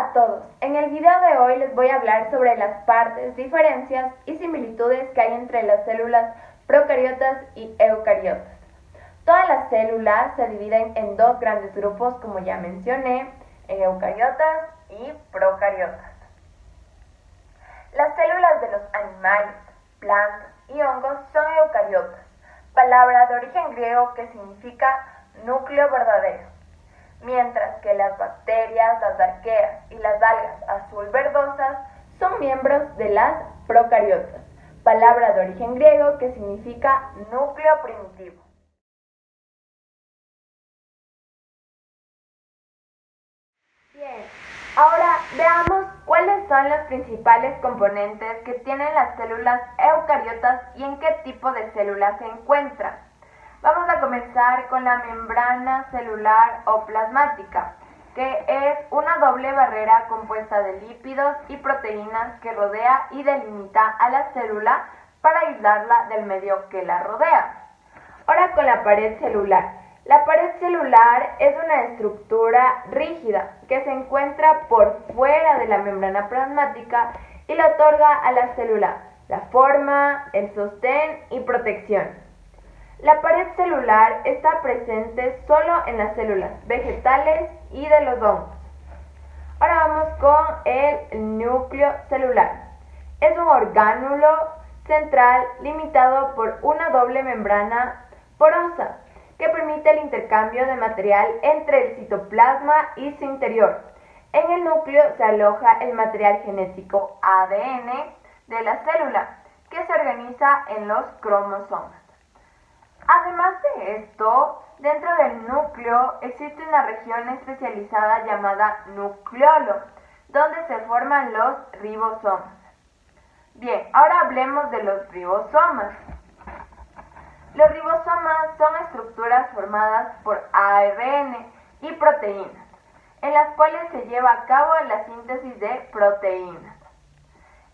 a todos, en el video de hoy les voy a hablar sobre las partes, diferencias y similitudes que hay entre las células procariotas y eucariotas. Todas las células se dividen en dos grandes grupos, como ya mencioné, en eucariotas y procariotas. Las células de los animales, plantas y hongos son eucariotas, palabra de origen griego que significa núcleo verdadero, mientras que las bacterias, las arqueas y las algas azul-verdosas son miembros de las procariotas, palabra de origen griego que significa núcleo primitivo. Bien, ahora veamos cuáles son los principales componentes que tienen las células eucariotas y en qué tipo de células se encuentran. Vamos a comenzar con la membrana celular o plasmática, que es una doble barrera compuesta de lípidos y proteínas que rodea y delimita a la célula para aislarla del medio que la rodea. Ahora con la pared celular. La pared celular es una estructura rígida que se encuentra por fuera de la membrana plasmática y le otorga a la célula la forma, el sostén y protección. La pared celular está presente solo en las células vegetales y de los hongos. Ahora vamos con el núcleo celular. Es un orgánulo central limitado por una doble membrana porosa que permite el intercambio de material entre el citoplasma y su interior. En el núcleo se aloja el material genético ADN de la célula, que se organiza en los cromosomas. Además de esto, dentro del núcleo existe una región especializada llamada nucleolo, donde se forman los ribosomas. Bien, ahora hablemos de los ribosomas. Los ribosomas son estructuras formadas por ARN y proteínas, en las cuales se lleva a cabo la síntesis de proteínas.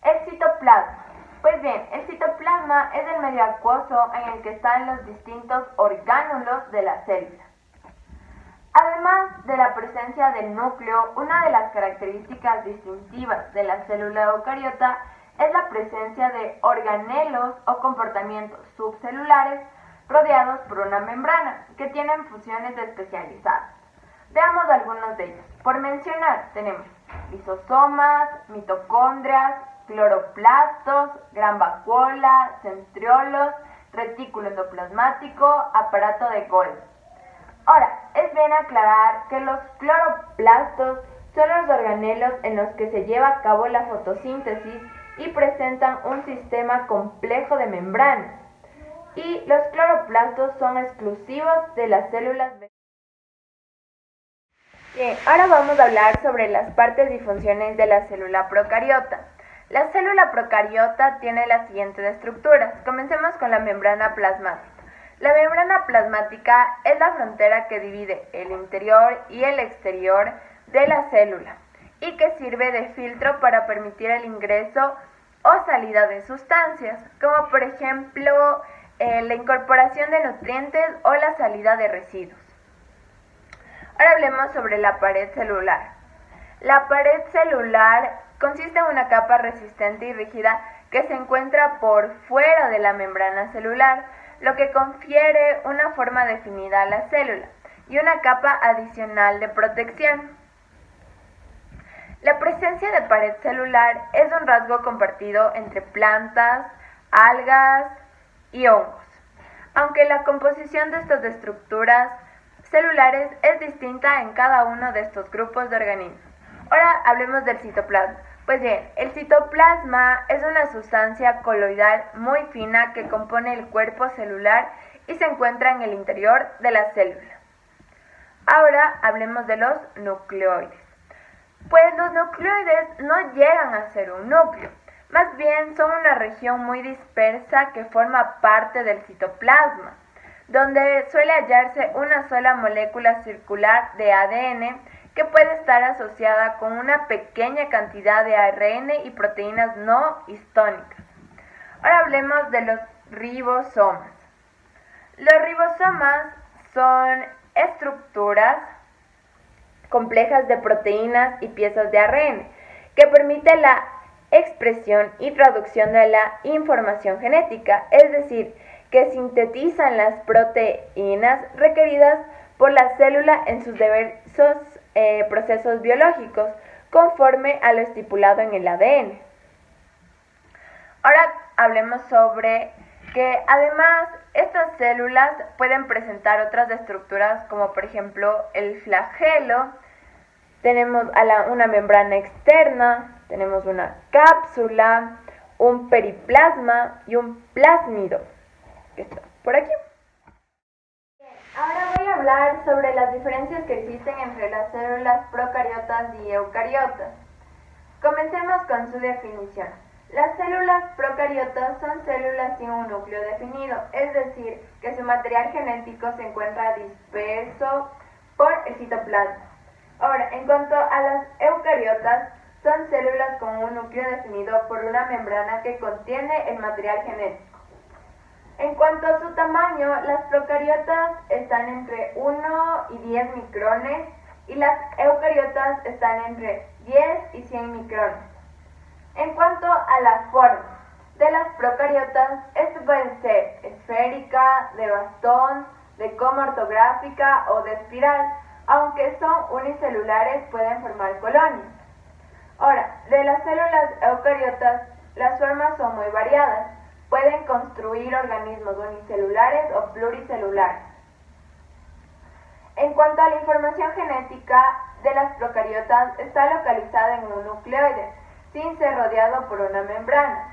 El citoplasma. Pues bien, el citoplasma es el medio acuoso en el que están los distintos orgánulos de la célula. Además de la presencia del núcleo, una de las características distintivas de la célula eucariota es la presencia de organelos o comportamientos subcelulares rodeados por una membrana que tienen funciones especializadas. Veamos algunos de ellos. Por mencionar, tenemos lisosomas, mitocondrias, cloroplastos, gran vacuola, centriolos, retículo endoplasmático, aparato de Golgi. Ahora, es bien aclarar que los cloroplastos son los organelos en los que se lleva a cabo la fotosíntesis y presentan un sistema complejo de membranas. Y los cloroplastos son exclusivos de las células vegetales. Bien, ahora vamos a hablar sobre las partes y funciones de la célula procariota. La célula procariota tiene las siguientes estructuras. Comencemos con la membrana plasmática. La membrana plasmática es la frontera que divide el interior y el exterior de la célula y que sirve de filtro para permitir el ingreso o salida de sustancias, como por ejemplo la incorporación de nutrientes o la salida de residuos. Ahora hablemos sobre la pared celular. La pared celular consiste en una capa resistente y rígida que se encuentra por fuera de la membrana celular, lo que confiere una forma definida a la célula y una capa adicional de protección. La presencia de pared celular es un rasgo compartido entre plantas, algas y hongos, aunque la composición de estas estructuras celulares es distinta en cada uno de estos grupos de organismos. Ahora hablemos del citoplasma. Pues bien, el citoplasma es una sustancia coloidal muy fina que compone el cuerpo celular y se encuentra en el interior de la célula. Ahora hablemos de los nucleoides. Pues los nucleoides no llegan a ser un núcleo, más bien son una región muy dispersa que forma parte del citoplasma, donde suele hallarse una sola molécula circular de ADN que puede estar asociada con una pequeña cantidad de ARN y proteínas no histónicas. Ahora hablemos de los ribosomas. Los ribosomas son estructuras complejas de proteínas y piezas de ARN, que permite la expresión y traducción de la información genética, es decir, que sintetizan las proteínas requeridas por la célula en sus diversos procesos biológicos, conforme a lo estipulado en el ADN. Ahora hablemos sobre que además estas células pueden presentar otras estructuras como por ejemplo el flagelo, tenemos una membrana externa, tenemos una cápsula, un periplasma y un plásmido, que está por aquí. Ahora voy a hablar sobre las diferencias que existen entre las células procariotas y eucariotas. Comencemos con su definición. Las células procariotas son células sin un núcleo definido, es decir, que su material genético se encuentra disperso por el citoplasma. Ahora, en cuanto a las eucariotas, son células con un núcleo definido por una membrana que contiene el material genético. En cuanto a su tamaño, las procariotas están entre 1 y 10 micrones y las eucariotas están entre 10 y 100 micrones. En cuanto a la forma de las procariotas, esto puede ser esférica, de bastón, de coma ortográfica o de espiral, aunque son unicelulares pueden formar colonias. Ahora, de las células eucariotas, las formas son muy variadas. Pueden construir organismos unicelulares o pluricelulares. En cuanto a la información genética de las procariotas, está localizada en un nucleoide, sin ser rodeado por una membrana.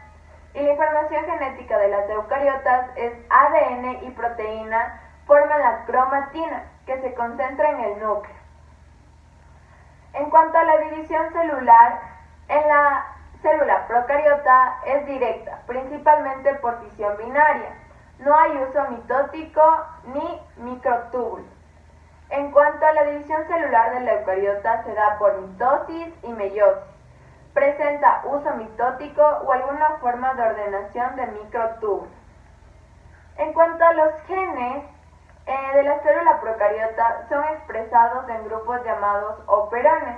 Y la información genética de las eucariotas es ADN y proteína, forman la cromatina, que se concentra en el núcleo. En cuanto a la división celular, en la célula procariota es directa, principalmente por fisión binaria. No hay uso mitótico ni microtúbulo. En cuanto a la división celular de la eucariota, se da por mitosis y meiosis. Presenta uso mitótico o alguna forma de ordenación de microtúbulos. En cuanto a los genes de la célula procariota, son expresados en grupos llamados operones,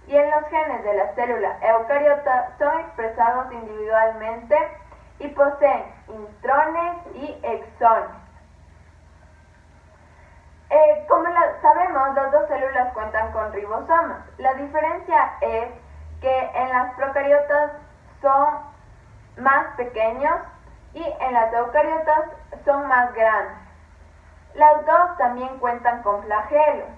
y en los genes de la célula eucariota son expresados individualmente y poseen intrones y exones. Como sabemos, las dos células cuentan con ribosomas. La diferencia es que en las procariotas son más pequeños y en las eucariotas son más grandes. Las dos también cuentan con flagelos.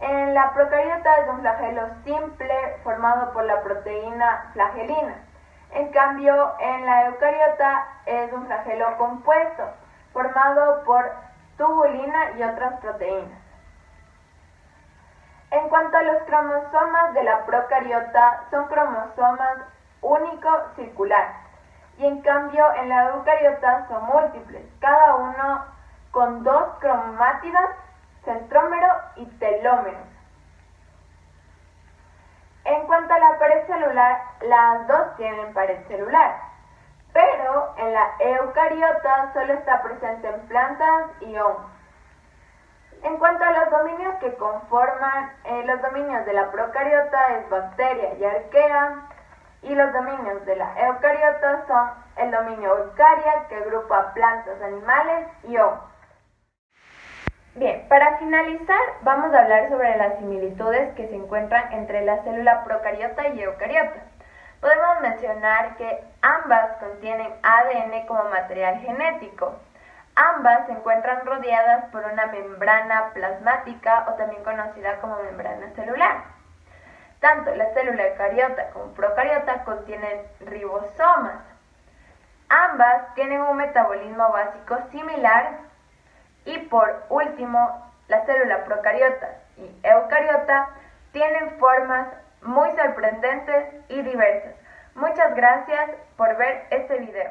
En la procariota es un flagelo simple formado por la proteína flagelina. En cambio, en la eucariota es un flagelo compuesto formado por tubulina y otras proteínas. En cuanto a los cromosomas de la procariota, son cromosomas único circular, y en cambio en la eucariota son múltiples, cada uno con 2 cromátidas, centrómero y telómeros. En cuanto a la pared celular, las dos tienen pared celular, pero en la eucariota solo está presente en plantas y hongos. En cuanto a los dominios que conforman, los dominios de la procariota es bacteria y arquea, y los dominios de la eucariota son el dominio eucaria, que agrupa plantas, animales y hongos. Bien, para finalizar vamos a hablar sobre las similitudes que se encuentran entre la célula procariota y eucariota. Podemos mencionar que ambas contienen ADN como material genético. Ambas se encuentran rodeadas por una membrana plasmática o también conocida como membrana celular. Tanto la célula eucariota como procariota contienen ribosomas. Ambas tienen un metabolismo básico similar. Y por último, la célula procariota y eucariota tienen formas muy sorprendentes y diversas. Muchas gracias por ver este video.